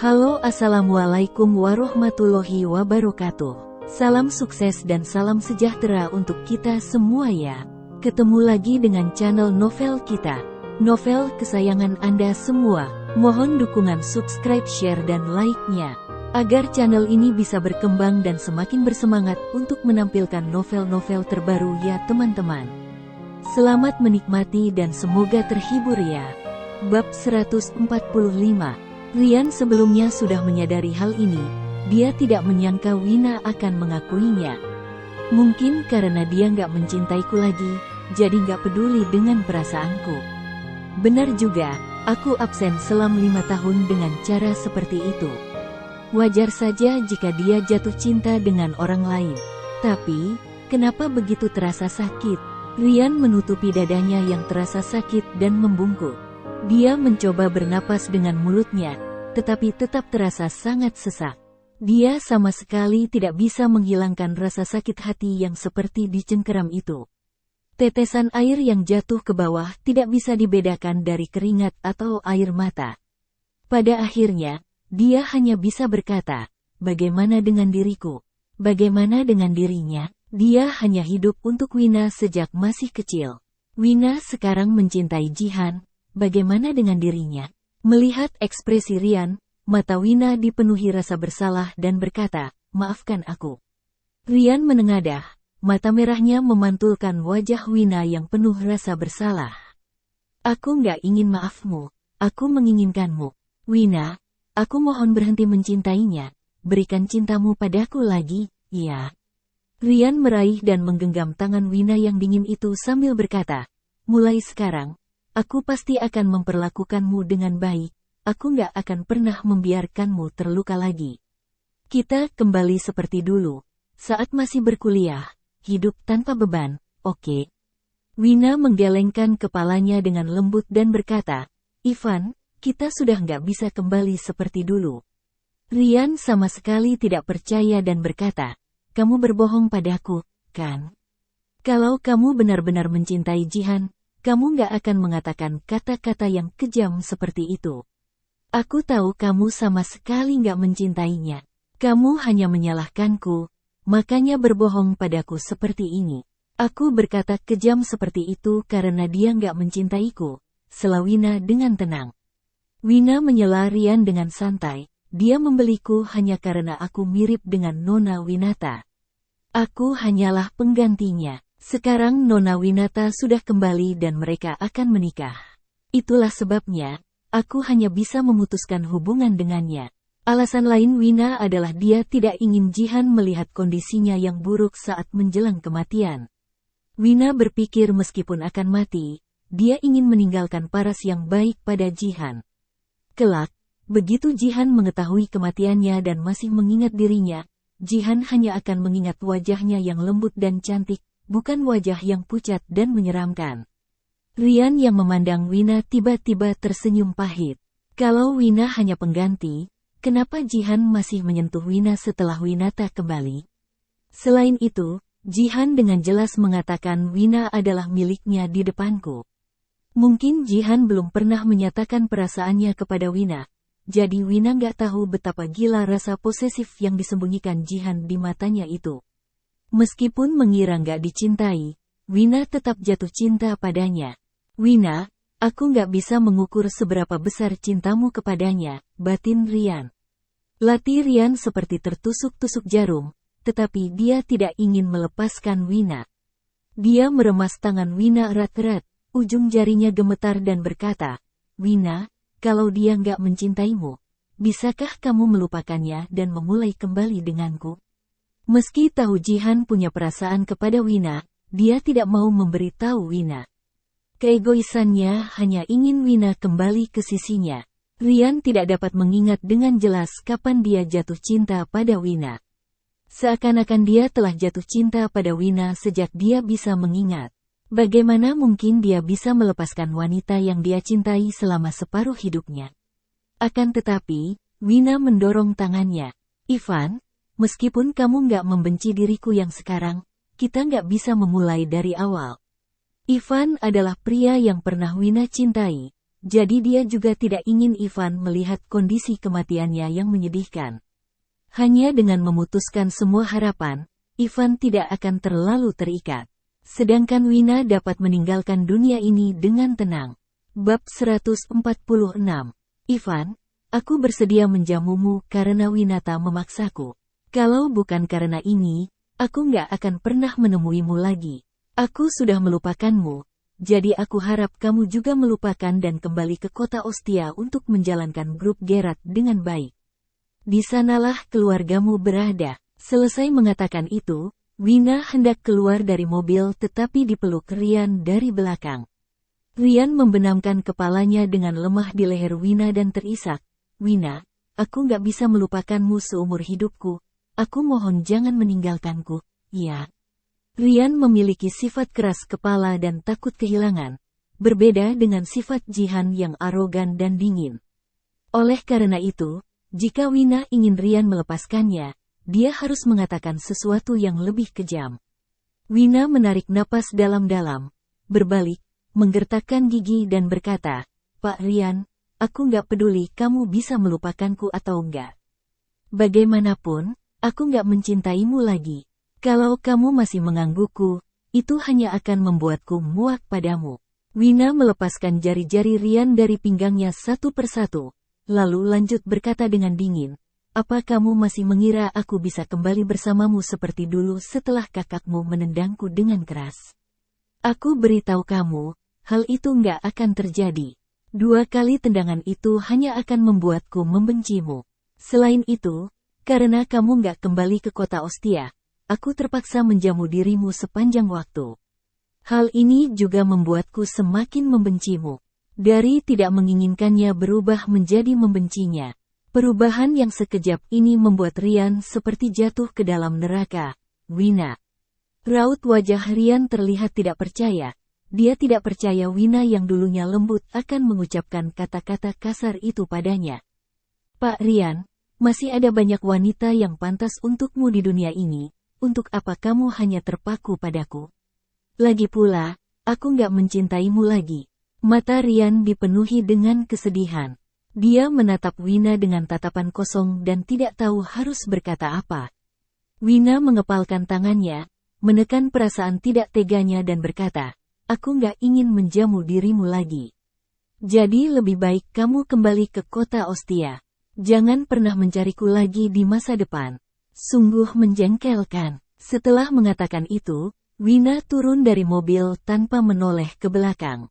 Halo, assalamualaikum warahmatullahi wabarakatuh. Salam sukses dan salam sejahtera untuk kita semua ya. Ketemu lagi dengan channel novel kita, novel kesayangan Anda semua. Mohon dukungan subscribe, share dan like-nya, agar channel ini bisa berkembang dan semakin bersemangat untuk menampilkan novel-novel terbaru ya teman-teman. Selamat menikmati dan semoga terhibur ya. Bab 145. Rian sebelumnya sudah menyadari hal ini. Dia tidak menyangka Wina akan mengakuinya. Mungkin karena dia nggak mencintaiku lagi, jadi nggak peduli dengan perasaanku. Benar juga, aku absen selama 5 tahun dengan cara seperti itu. Wajar saja jika dia jatuh cinta dengan orang lain. Tapi, kenapa begitu terasa sakit? Rian menutupi dadanya yang terasa sakit dan membungkuk. Dia mencoba bernapas dengan mulutnya, tetapi tetap terasa sangat sesak. Dia sama sekali tidak bisa menghilangkan rasa sakit hati yang seperti dicengkeram itu. Tetesan air yang jatuh ke bawah tidak bisa dibedakan dari keringat atau air mata. Pada akhirnya, dia hanya bisa berkata, "Bagaimana dengan diriku? Bagaimana dengan dirinya?" Dia hanya hidup untuk Wina sejak masih kecil. Wina sekarang mencintai Jihan. Bagaimana dengan dirinya? Melihat ekspresi Rian, mata Wina dipenuhi rasa bersalah dan berkata, "Maafkan aku." Rian menengadah, mata merahnya memantulkan wajah Wina yang penuh rasa bersalah. "Aku nggak ingin maafmu, aku menginginkanmu. Wina, aku mohon berhenti mencintainya, berikan cintamu padaku lagi, ya." Rian meraih dan menggenggam tangan Wina yang dingin itu sambil berkata, "Mulai sekarang, aku pasti akan memperlakukanmu dengan baik, aku nggak akan pernah membiarkanmu terluka lagi. Kita kembali seperti dulu, saat masih berkuliah, hidup tanpa beban, oke?" Wina menggelengkan kepalanya dengan lembut dan berkata, "Ivan, kita sudah nggak bisa kembali seperti dulu." Rian sama sekali tidak percaya dan berkata, "Kamu berbohong padaku, kan? Kalau kamu benar-benar mencintai Jihan, kamu nggak akan mengatakan kata-kata yang kejam seperti itu. Aku tahu kamu sama sekali nggak mencintainya. Kamu hanya menyalahkanku, makanya berbohong padaku seperti ini." "Aku berkata kejam seperti itu karena dia nggak mencintaiku," sela Wina dengan tenang. Wina menyela Rian dengan santai, "Dia membeliku hanya karena aku mirip dengan Nona Winata. Aku hanyalah penggantinya. Sekarang Nona Winata sudah kembali dan mereka akan menikah. Itulah sebabnya, aku hanya bisa memutuskan hubungan dengannya." Alasan lain Wina adalah dia tidak ingin Jihan melihat kondisinya yang buruk saat menjelang kematian. Wina berpikir meskipun akan mati, dia ingin meninggalkan paras yang baik pada Jihan. Kelak, begitu Jihan mengetahui kematiannya dan masih mengingat dirinya, Jihan hanya akan mengingat wajahnya yang lembut dan cantik, bukan wajah yang pucat dan menyeramkan. Rian yang memandang Wina tiba-tiba tersenyum pahit. Kalau Wina hanya pengganti, kenapa Jihan masih menyentuh Wina setelah Winata kembali? Selain itu, Jihan dengan jelas mengatakan Wina adalah miliknya di depanku. Mungkin Jihan belum pernah menyatakan perasaannya kepada Wina, jadi Wina nggak tahu betapa gila rasa posesif yang disembunyikan Jihan di matanya itu. Meskipun mengira nggak dicintai, Wina tetap jatuh cinta padanya. "Wina, aku nggak bisa mengukur seberapa besar cintamu kepadanya," batin Rian. Latih Rian seperti tertusuk-tusuk jarum, tetapi dia tidak ingin melepaskan Wina. Dia meremas tangan Wina erat-erat, ujung jarinya gemetar dan berkata, "Wina, kalau dia nggak mencintaimu, bisakah kamu melupakannya dan memulai kembali denganku?" Meski tahu Jihan punya perasaan kepada Wina, dia tidak mau memberitahu Wina. Keegoisannya hanya ingin Wina kembali ke sisinya. Rian tidak dapat mengingat dengan jelas kapan dia jatuh cinta pada Wina. Seakan-akan dia telah jatuh cinta pada Wina sejak dia bisa mengingat. Bagaimana mungkin dia bisa melepaskan wanita yang dia cintai selama separuh hidupnya? Akan tetapi, Wina mendorong tangannya. "Ivan, meskipun kamu nggak membenci diriku yang sekarang, kita nggak bisa memulai dari awal." Ivan adalah pria yang pernah Wina cintai, jadi dia juga tidak ingin Ivan melihat kondisi kematiannya yang menyedihkan. Hanya dengan memutuskan semua harapan, Ivan tidak akan terlalu terikat. Sedangkan Wina dapat meninggalkan dunia ini dengan tenang. Bab 146. Ivan, aku bersedia menjamumu karena Winata memaksaku. Kalau bukan karena ini, aku nggak akan pernah menemuimu lagi. Aku sudah melupakanmu, jadi aku harap kamu juga melupakan dan kembali ke kota Ostia untuk menjalankan grup Geralt dengan baik. Di sanalah keluargamu berada. Selesai mengatakan itu, Wina hendak keluar dari mobil tetapi dipeluk Rian dari belakang. Rian membenamkan kepalanya dengan lemah di leher Wina dan terisak, "Wina, aku nggak bisa melupakanmu seumur hidupku. Aku mohon jangan meninggalkanku, ya." Rian memiliki sifat keras kepala dan takut kehilangan, berbeda dengan sifat Jihan yang arogan dan dingin. Oleh karena itu, jika Wina ingin Rian melepaskannya, dia harus mengatakan sesuatu yang lebih kejam. Wina menarik napas dalam-dalam, berbalik, menggertakkan gigi dan berkata, "Pak Rian, aku nggak peduli kamu bisa melupakanku atau enggak. Bagaimanapun, aku nggak mencintaimu lagi. Kalau kamu masih menggangguku, itu hanya akan membuatku muak padamu." Wina melepaskan jari-jari Rian dari pinggangnya satu persatu, lalu lanjut berkata dengan dingin, "Apa kamu masih mengira aku bisa kembali bersamamu seperti dulu setelah kakakmu menendangku dengan keras? Aku beritahu kamu, hal itu nggak akan terjadi. 2 kali tendangan itu hanya akan membuatku membencimu. Selain itu, karena kamu nggak kembali ke kota Ostia, aku terpaksa menjamu dirimu sepanjang waktu. Hal ini juga membuatku semakin membencimu." Dari tidak menginginkannya berubah menjadi membencinya. Perubahan yang sekejap ini membuat Rian seperti jatuh ke dalam neraka. "Wina." Raut wajah Rian terlihat tidak percaya. Dia tidak percaya Wina yang dulunya lembut akan mengucapkan kata-kata kasar itu padanya. "Pak Rian, masih ada banyak wanita yang pantas untukmu di dunia ini. Untuk apa kamu hanya terpaku padaku? Lagi pula, aku nggak mencintaimu lagi." Mata Rian dipenuhi dengan kesedihan. Dia menatap Wina dengan tatapan kosong dan tidak tahu harus berkata apa. Wina mengepalkan tangannya, menekan perasaan tidak teganya dan berkata, "Aku nggak ingin menjamu dirimu lagi. Jadi lebih baik kamu kembali ke kota Ostia. Jangan pernah mencariku lagi di masa depan." Sungguh menjengkelkan. Setelah mengatakan itu, Wina turun dari mobil tanpa menoleh ke belakang.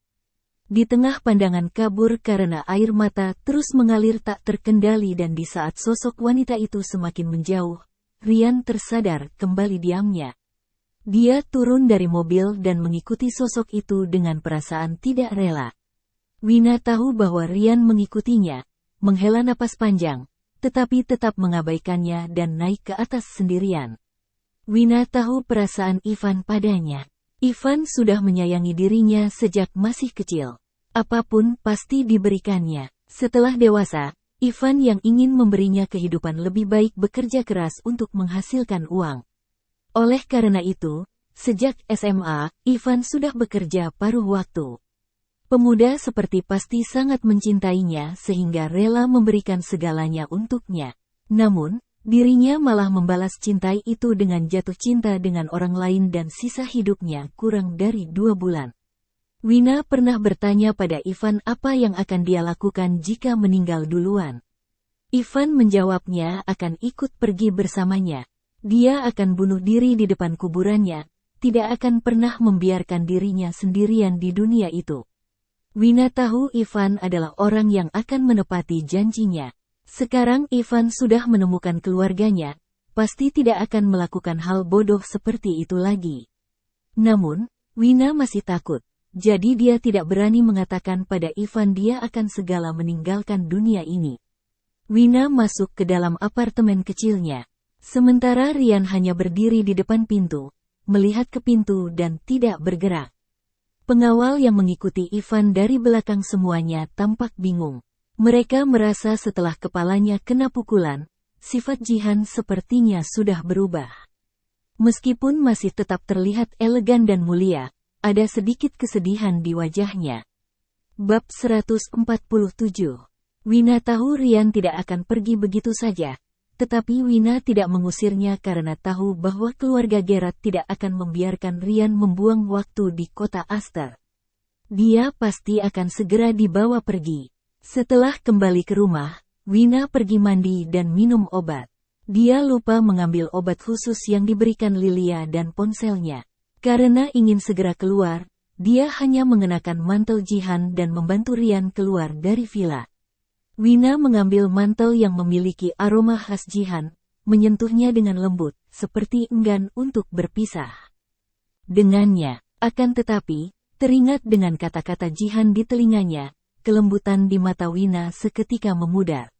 Di tengah pandangan kabur karena air mata terus mengalir tak terkendali dan di saat sosok wanita itu semakin menjauh, Rian tersadar kembali diamnya. Dia turun dari mobil dan mengikuti sosok itu dengan perasaan tidak rela. Wina tahu bahwa Rian mengikutinya, menghela napas panjang, tetapi tetap mengabaikannya dan naik ke atas sendirian. Wina tahu perasaan Ivan padanya. Ivan sudah menyayangi dirinya sejak masih kecil. Apapun pasti diberikannya. Setelah dewasa, Ivan yang ingin memberinya kehidupan lebih baik bekerja keras untuk menghasilkan uang. Oleh karena itu, sejak SMA, Ivan sudah bekerja paruh waktu. Pemuda seperti pasti sangat mencintainya sehingga rela memberikan segalanya untuknya. Namun, dirinya malah membalas cintai itu dengan jatuh cinta dengan orang lain dan sisa hidupnya kurang dari 2 bulan. Wina pernah bertanya pada Ivan apa yang akan dia lakukan jika meninggal duluan. Ivan menjawabnya akan ikut pergi bersamanya. Dia akan bunuh diri di depan kuburannya, tidak akan pernah membiarkan dirinya sendirian di dunia itu. Wina tahu Ivan adalah orang yang akan menepati janjinya. Sekarang Ivan sudah menemukan keluarganya, pasti tidak akan melakukan hal bodoh seperti itu lagi. Namun, Wina masih takut, jadi dia tidak berani mengatakan pada Ivan dia akan segala meninggalkan dunia ini. Wina masuk ke dalam apartemen kecilnya. Sementara Rian hanya berdiri di depan pintu, melihat ke pintu dan tidak bergerak. Pengawal yang mengikuti Ivan dari belakang semuanya tampak bingung. Mereka merasa setelah kepalanya kena pukulan, sifat Jihan sepertinya sudah berubah. Meskipun masih tetap terlihat elegan dan mulia, ada sedikit kesedihan di wajahnya. Bab 147. Wina tahu Rian tidak akan pergi begitu saja, tetapi Wina tidak mengusirnya karena tahu bahwa keluarga Gerard tidak akan membiarkan Rian membuang waktu di kota Aster. Dia pasti akan segera dibawa pergi. Setelah kembali ke rumah, Wina pergi mandi dan minum obat. Dia lupa mengambil obat khusus yang diberikan Lilia dan ponselnya. Karena ingin segera keluar, dia hanya mengenakan mantel Jihan dan membantu Rian keluar dari villa. Wina mengambil mantel yang memiliki aroma khas Jihan, menyentuhnya dengan lembut, seperti enggan untuk berpisah dengannya. Akan tetapi, teringat dengan kata-kata Jihan di telinganya, kelembutan di mata Wina seketika memudar.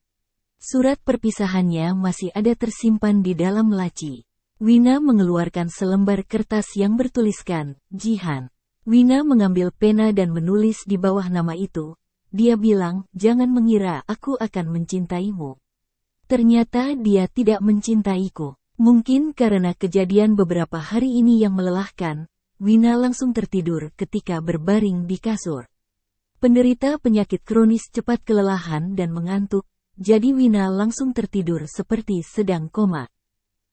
Surat perpisahannya masih ada tersimpan di dalam laci. Wina mengeluarkan selembar kertas yang bertuliskan, Jihan. Wina mengambil pena dan menulis di bawah nama itu. Dia bilang, jangan mengira aku akan mencintaimu. Ternyata dia tidak mencintaiku. Mungkin karena kejadian beberapa hari ini yang melelahkan, Wina langsung tertidur ketika berbaring di kasur. Penderita penyakit kronis cepat kelelahan dan mengantuk, jadi Wina langsung tertidur seperti sedang koma.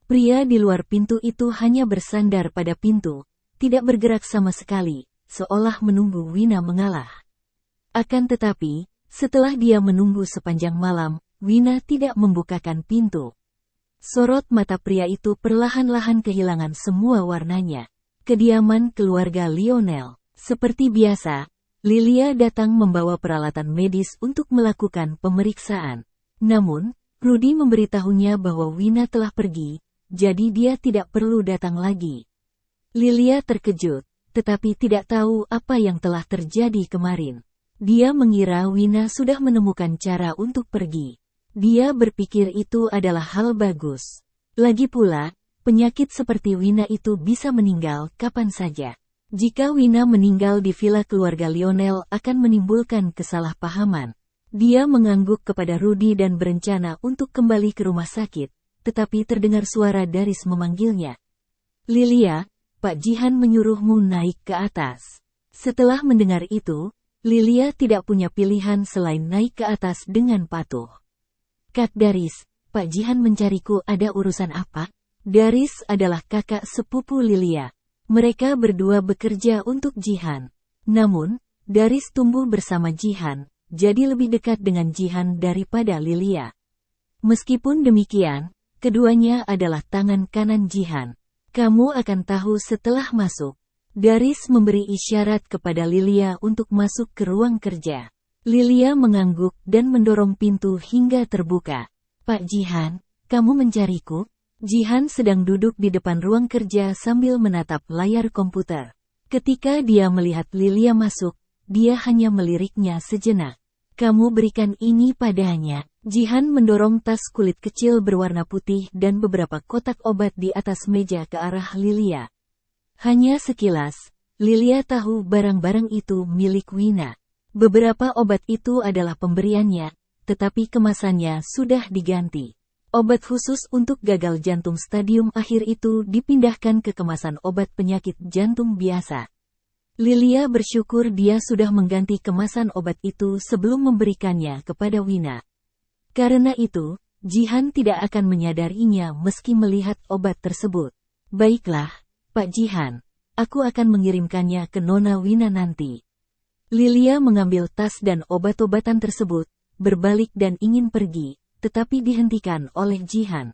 Pria di luar pintu itu hanya bersandar pada pintu, tidak bergerak sama sekali, seolah menunggu Wina mengalah. Akan tetapi, setelah dia menunggu sepanjang malam, Wina tidak membukakan pintu. Sorot mata pria itu perlahan-lahan kehilangan semua warnanya. Kediaman keluarga Lionel. Seperti biasa, Lilia datang membawa peralatan medis untuk melakukan pemeriksaan. Namun, Rudy memberitahunya bahwa Wina telah pergi, jadi dia tidak perlu datang lagi. Lilia terkejut, tetapi tidak tahu apa yang telah terjadi kemarin. Dia mengira Wina sudah menemukan cara untuk pergi. Dia berpikir itu adalah hal bagus. Lagi pula, penyakit seperti Wina itu bisa meninggal kapan saja. Jika Wina meninggal di villa keluarga Lionel akan menimbulkan kesalahpahaman. Dia mengangguk kepada Rudy dan berencana untuk kembali ke rumah sakit, tetapi terdengar suara Daris memanggilnya. Lilia, Pak Jihan menyuruhmu naik ke atas. Setelah mendengar itu, Lilia tidak punya pilihan selain naik ke atas dengan patuh. Kak Daris, Pak Jihan mencariku, ada urusan apa? Daris adalah kakak sepupu Lilia. Mereka berdua bekerja untuk Jihan. Namun, Daris tumbuh bersama Jihan, jadi lebih dekat dengan Jihan daripada Lilia. Meskipun demikian, keduanya adalah tangan kanan Jihan. Kamu akan tahu setelah masuk. Daris memberi isyarat kepada Lilia untuk masuk ke ruang kerja. Lilia mengangguk dan mendorong pintu hingga terbuka. Pak Jihan, kamu mencariku? Jihan sedang duduk di depan ruang kerja sambil menatap layar komputer. Ketika dia melihat Lilia masuk, dia hanya meliriknya sejenak. Kamu berikan ini padanya. Jihan mendorong tas kulit kecil berwarna putih dan beberapa kotak obat di atas meja ke arah Lilia. Hanya sekilas, Lilia tahu barang-barang itu milik Wina. Beberapa obat itu adalah pemberiannya, tetapi kemasannya sudah diganti. Obat khusus untuk gagal jantung stadium akhir itu dipindahkan ke kemasan obat penyakit jantung biasa. Lilia bersyukur dia sudah mengganti kemasan obat itu sebelum memberikannya kepada Wina. Karena itu, Jihan tidak akan menyadarinya meski melihat obat tersebut. Baiklah, Pak Jihan, aku akan mengirimkannya ke Nona Wina nanti. Lilia mengambil tas dan obat-obatan tersebut, berbalik dan ingin pergi, tetapi dihentikan oleh Jihan.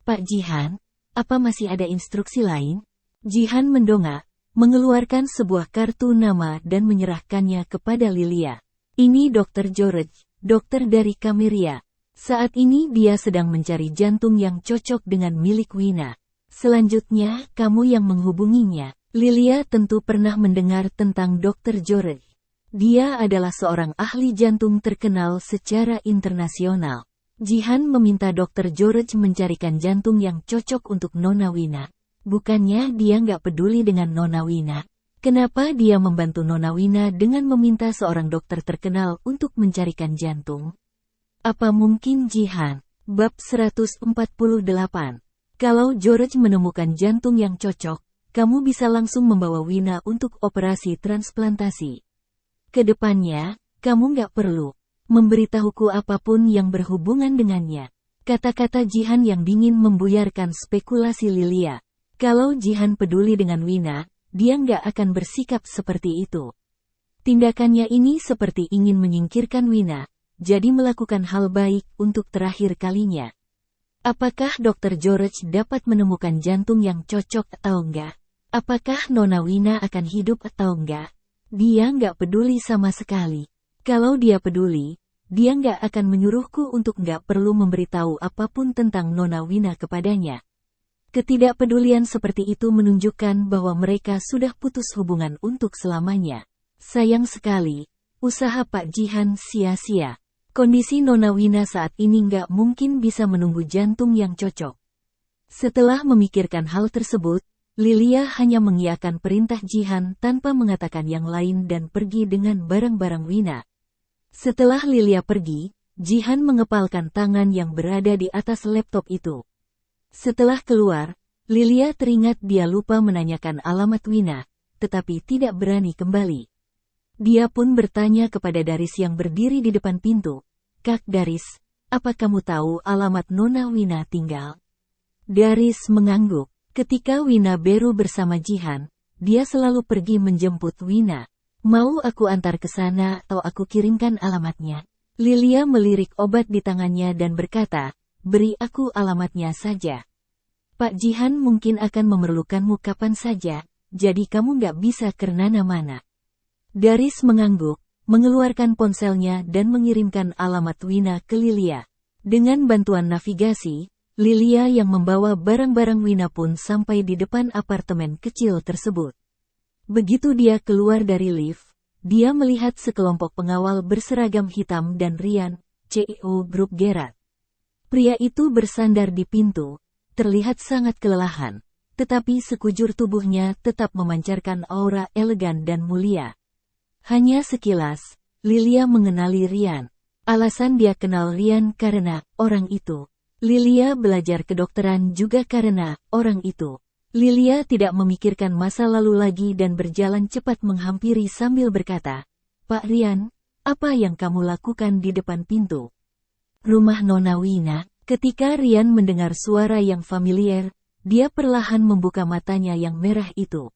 Pak Jihan, apa masih ada instruksi lain? Jihan mendongak, mengeluarkan sebuah kartu nama dan menyerahkannya kepada Lilia. Ini Dr. George, dokter dari Cameria. Saat ini dia sedang mencari jantung yang cocok dengan milik Wina. Selanjutnya, kamu yang menghubunginya. Lilia tentu pernah mendengar tentang Dr. George. Dia adalah seorang ahli jantung terkenal secara internasional. Jihan meminta Dr. George mencarikan jantung yang cocok untuk Nona Wina. Bukannya dia nggak peduli dengan Nona Wina. Kenapa dia membantu Nona Wina dengan meminta seorang dokter terkenal untuk mencarikan jantung? Apa mungkin Jihan? Bab 148. Kalau George menemukan jantung yang cocok, kamu bisa langsung membawa Wina untuk operasi transplantasi. Kedepannya, kamu nggak perlu memberitahuku apapun yang berhubungan dengannya. Kata-kata Jihan yang dingin membuyarkan spekulasi Lilia. Kalau Jihan peduli dengan Wina, dia nggak akan bersikap seperti itu. Tindakannya ini seperti ingin menyingkirkan Wina, jadi melakukan hal baik untuk terakhir kalinya. Apakah Dr. George dapat menemukan jantung yang cocok atau enggak? Apakah Nona Wina akan hidup atau enggak? Dia nggak peduli sama sekali. Kalau dia peduli, dia nggak akan menyuruhku untuk nggak perlu memberitahu apapun tentang Nona Wina kepadanya. Ketidakpedulian seperti itu menunjukkan bahwa mereka sudah putus hubungan untuk selamanya. Sayang sekali, usaha Pak Jihan sia-sia. Kondisi Nona Wina saat ini nggak mungkin bisa menunggu jantung yang cocok. Setelah memikirkan hal tersebut, Lilia hanya mengiyakan perintah Jihan tanpa mengatakan yang lain dan pergi dengan barang-barang Wina. Setelah Lilia pergi, Jihan mengepalkan tangan yang berada di atas laptop itu. Setelah keluar, Lilia teringat dia lupa menanyakan alamat Wina, tetapi tidak berani kembali. Dia pun bertanya kepada Daris yang berdiri di depan pintu, "Kak Daris, apa kamu tahu alamat Nona Wina tinggal?" Daris mengangguk. Ketika Wina baru bersama Jihan, dia selalu pergi menjemput Wina. "Mau aku antar ke sana atau aku kirimkan alamatnya?" Lilia melirik obat di tangannya dan berkata, "Beri aku alamatnya saja. Pak Jihan mungkin akan memerlukanmu kapan saja, jadi kamu nggak bisa kemana-mana." Daris mengangguk, mengeluarkan ponselnya dan mengirimkan alamat Wina ke Lilia. Dengan bantuan navigasi, Lilia yang membawa barang-barang Wina pun sampai di depan apartemen kecil tersebut. Begitu dia keluar dari lift, dia melihat sekelompok pengawal berseragam hitam dan Rian, CEO Grup Gerard. Pria itu bersandar di pintu, terlihat sangat kelelahan, tetapi sekujur tubuhnya tetap memancarkan aura elegan dan mulia. Hanya sekilas, Lilia mengenali Rian. Alasan dia kenal Rian karena orang itu. Lilia belajar kedokteran juga karena orang itu. Lilia tidak memikirkan masa lalu lagi dan berjalan cepat menghampiri sambil berkata, "Pak Rian, apa yang kamu lakukan di depan pintu rumah Nona Wina?" Ketika Rian mendengar suara yang familiar, dia perlahan membuka matanya yang merah itu.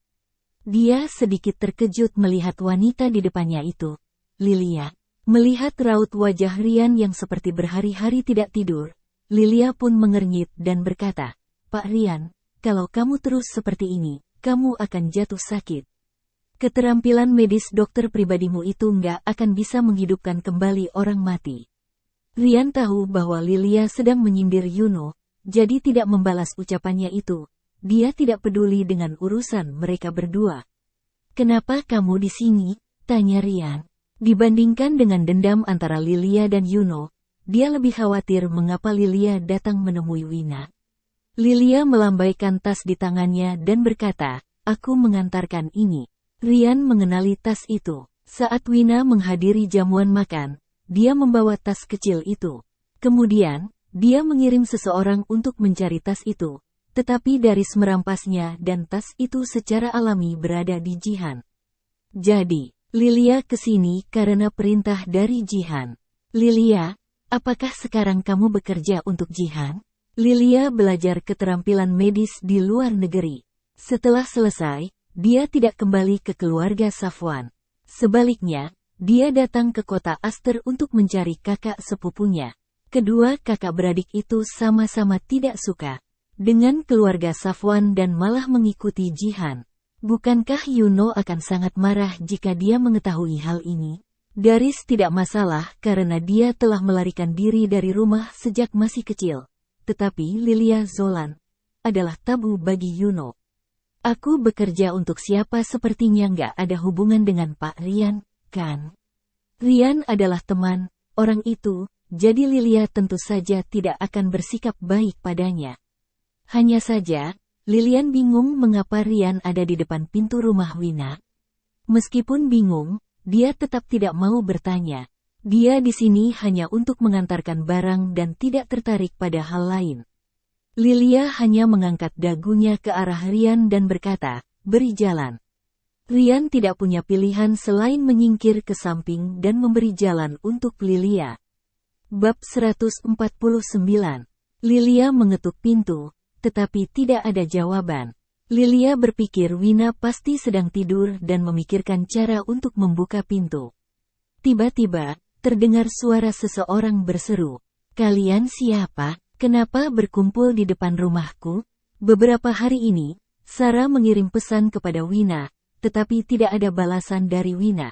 Dia sedikit terkejut melihat wanita di depannya itu. Lilia. Melihat raut wajah Rian yang seperti berhari-hari tidak tidur, Lilia pun mengernyit dan berkata, "Pak Rian, kalau kamu terus seperti ini, kamu akan jatuh sakit. Keterampilan medis dokter pribadimu itu nggak akan bisa menghidupkan kembali orang mati." Rian tahu bahwa Lilia sedang menyindir Yuno, jadi tidak membalas ucapannya itu. Dia tidak peduli dengan urusan mereka berdua. "Kenapa kamu di sini?" tanya Rian. Dibandingkan dengan dendam antara Lilia dan Yuno, dia lebih khawatir mengapa Lilia datang menemui Wina. Lilia melambaikan tas di tangannya dan berkata, "Aku mengantarkan ini." Rian mengenali tas itu. Saat Wina menghadiri jamuan makan, dia membawa tas kecil itu. Kemudian, dia mengirim seseorang untuk mencari tas itu. Tetapi Daris merampasnya dan tas itu secara alami berada di Jihan. Jadi, Lilia kesini karena perintah dari Jihan. "Lilia, apakah sekarang kamu bekerja untuk Jihan?" Lilia belajar keterampilan medis di luar negeri. Setelah selesai, dia tidak kembali ke keluarga Safwan. Sebaliknya, dia datang ke kota Aster untuk mencari kakak sepupunya. Kedua kakak beradik itu sama-sama tidak suka dengan keluarga Safwan dan malah mengikuti Jihan. Bukankah Yuno akan sangat marah jika dia mengetahui hal ini? Daris tidak masalah karena dia telah melarikan diri dari rumah sejak masih kecil. Tetapi Lilia Zolan adalah tabu bagi Yuno. "Aku bekerja untuk siapa sepertinya nggak ada hubungan dengan Pak Rian, kan?" Rian adalah teman orang itu, jadi Lilia tentu saja tidak akan bersikap baik padanya. Hanya saja, Lilian bingung mengapa Rian ada di depan pintu rumah Wina. Meskipun bingung, dia tetap tidak mau bertanya. Dia di sini hanya untuk mengantarkan barang dan tidak tertarik pada hal lain. Lilia hanya mengangkat dagunya ke arah Rian dan berkata, "Beri jalan." Rian tidak punya pilihan selain menyingkir ke samping dan memberi jalan untuk Lilia. Bab 149. Lilia mengetuk pintu, tetapi tidak ada jawaban. Lilia berpikir Wina pasti sedang tidur dan memikirkan cara untuk membuka pintu. Tiba-tiba, terdengar suara seseorang berseru, "Kalian siapa? Kenapa berkumpul di depan rumahku?" Beberapa hari ini, Sarah mengirim pesan kepada Wina, tetapi tidak ada balasan dari Wina.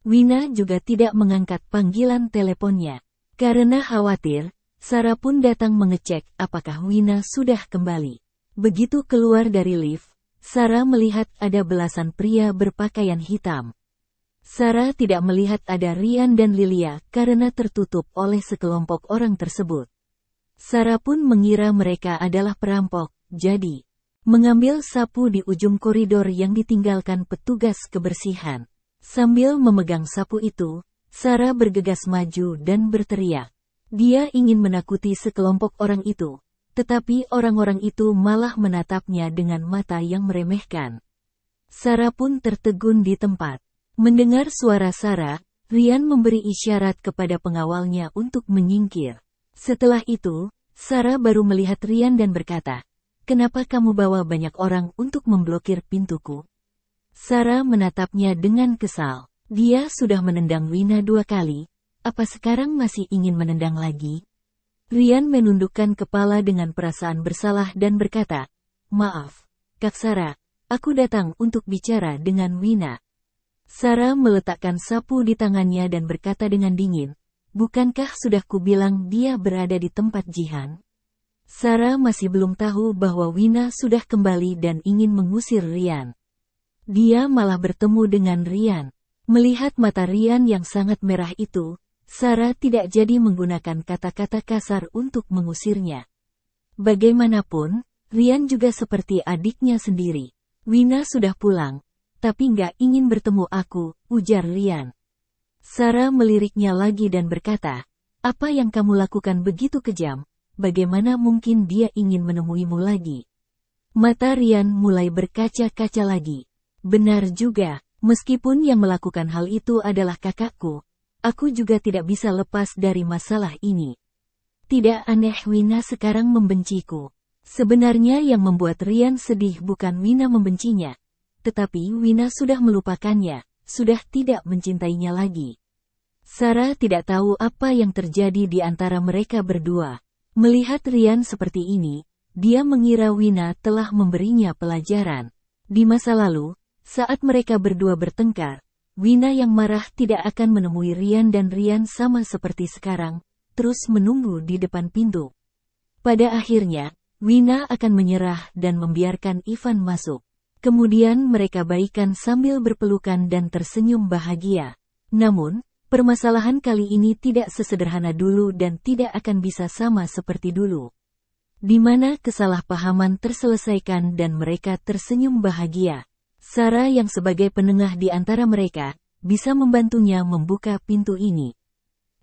Wina juga tidak mengangkat panggilan teleponnya. Karena khawatir, Sarah pun datang mengecek apakah Wina sudah kembali. Begitu keluar dari lift, Sarah melihat ada belasan pria berpakaian hitam. Sarah tidak melihat ada Rian dan Lilia karena tertutup oleh sekelompok orang tersebut. Sarah pun mengira mereka adalah perampok, jadi mengambil sapu di ujung koridor yang ditinggalkan petugas kebersihan. Sambil memegang sapu itu, Sarah bergegas maju dan berteriak. Dia ingin menakuti sekelompok orang itu, tetapi orang-orang itu malah menatapnya dengan mata yang meremehkan. Sarah pun tertegun di tempat. Mendengar suara Sarah, Rian memberi isyarat kepada pengawalnya untuk menyingkir. Setelah itu, Sarah baru melihat Rian dan berkata, "Kenapa kamu bawa banyak orang untuk memblokir pintuku?" Sarah menatapnya dengan kesal. Dia sudah menendang Wina 2 kali, apa sekarang masih ingin menendang lagi? Rian menundukkan kepala dengan perasaan bersalah dan berkata, "Maaf, Kak Sarah, aku datang untuk bicara dengan Wina." Sarah meletakkan sapu di tangannya dan berkata dengan dingin, "Bukankah sudah kubilang dia berada di tempat Jihan?" Sarah masih belum tahu bahwa Wina sudah kembali dan ingin mengusir Rian. Dia malah bertemu dengan Rian. Melihat mata Rian yang sangat merah itu, Sarah tidak jadi menggunakan kata-kata kasar untuk mengusirnya. Bagaimanapun, Rian juga seperti adiknya sendiri. "Wina sudah pulang, tapi nggak ingin bertemu aku," ujar Rian. Sarah meliriknya lagi dan berkata, "Apa yang kamu lakukan begitu kejam? Bagaimana mungkin dia ingin menemuimu lagi?" Mata Rian mulai berkaca-kaca lagi. "Benar juga, meskipun yang melakukan hal itu adalah kakakku, aku juga tidak bisa lepas dari masalah ini. Tidak aneh Wina sekarang membenciku." Sebenarnya yang membuat Rian sedih bukan Wina membencinya, tetapi Wina sudah melupakannya, sudah tidak mencintainya lagi. Sarah tidak tahu apa yang terjadi di antara mereka berdua. Melihat Rian seperti ini, dia mengira Wina telah memberinya pelajaran. Di masa lalu, saat mereka berdua bertengkar, Wina yang marah tidak akan menemui Rian dan Rian sama seperti sekarang, terus menunggu di depan pintu. Pada akhirnya, Wina akan menyerah dan membiarkan Ivan masuk. Kemudian mereka baikan sambil berpelukan dan tersenyum bahagia. Namun, permasalahan kali ini tidak sesederhana dulu dan tidak akan bisa sama seperti dulu. Di mana kesalahpahaman terselesaikan dan mereka tersenyum bahagia. Sarah yang sebagai penengah di antara mereka, bisa membantunya membuka pintu ini.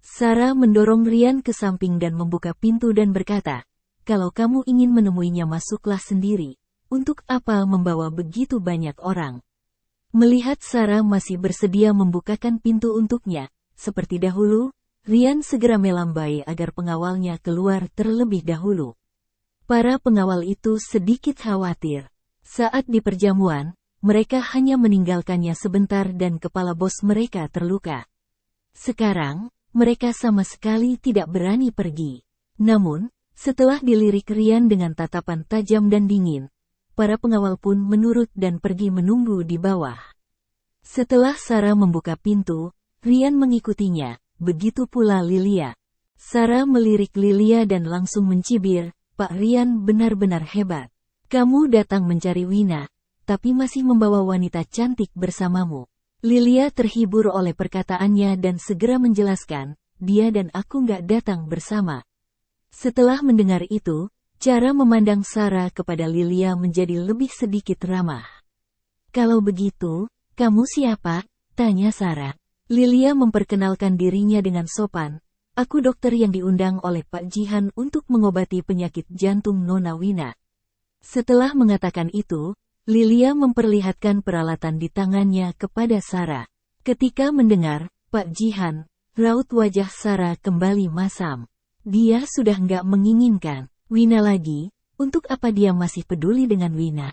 Sarah mendorong Rian ke samping dan membuka pintu dan berkata, "Kalau kamu ingin menemuinya masuklah sendiri. Untuk apa membawa begitu banyak orang?" Melihat Sarah masih bersedia membukakan pintu untuknya, seperti dahulu, Rian segera melambai agar pengawalnya keluar terlebih dahulu. Para pengawal itu sedikit khawatir. Saat di perjamuan, mereka hanya meninggalkannya sebentar dan kepala bos mereka terluka. Sekarang, mereka sama sekali tidak berani pergi. Namun, setelah dilirik Rian dengan tatapan tajam dan dingin, para pengawal pun menurut dan pergi menunggu di bawah. Setelah Sarah membuka pintu, Rian mengikutinya, begitu pula Lilia. Sarah melirik Lilia dan langsung mencibir, "Pak Rian benar-benar hebat. Kamu datang mencari Wina, tapi masih membawa wanita cantik bersamamu." Lilia terhibur oleh perkataannya dan segera menjelaskan, "Dia dan aku nggak datang bersama." Setelah mendengar itu, cara memandang Sarah kepada Lilia menjadi lebih sedikit ramah. "Kalau begitu, kamu siapa?" tanya Sarah. Lilia memperkenalkan dirinya dengan sopan, "Aku dokter yang diundang oleh Pak Jihan untuk mengobati penyakit jantung Nona Wina." Setelah mengatakan itu, Lilia memperlihatkan peralatan di tangannya kepada Sarah. Ketika mendengar, Pak Jihan, raut wajah Sarah kembali masam. Dia sudah nggak menginginkan Wina lagi. Untuk apa dia masih peduli dengan Wina?